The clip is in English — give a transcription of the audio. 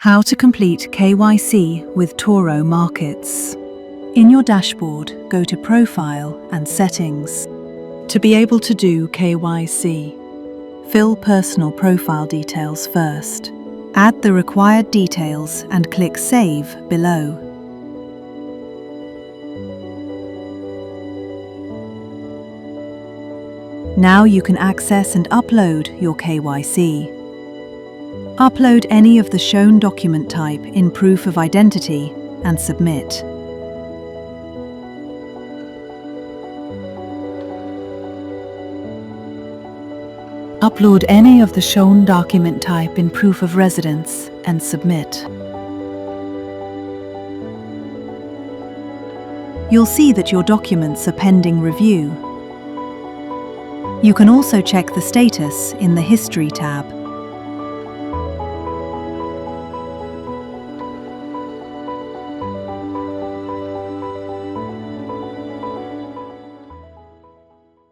How to complete KYC with Toro Markets. In your dashboard, go to Profile and Settings. To be able to do KYC, fill personal profile details first. Add the required details and click Save below. Now you can access and upload your KYC. Upload any of the shown document type in proof of identity and submit. Upload any of the shown document type in proof of residence and submit. You'll see that your documents are pending review. You can also check the status in the History tab.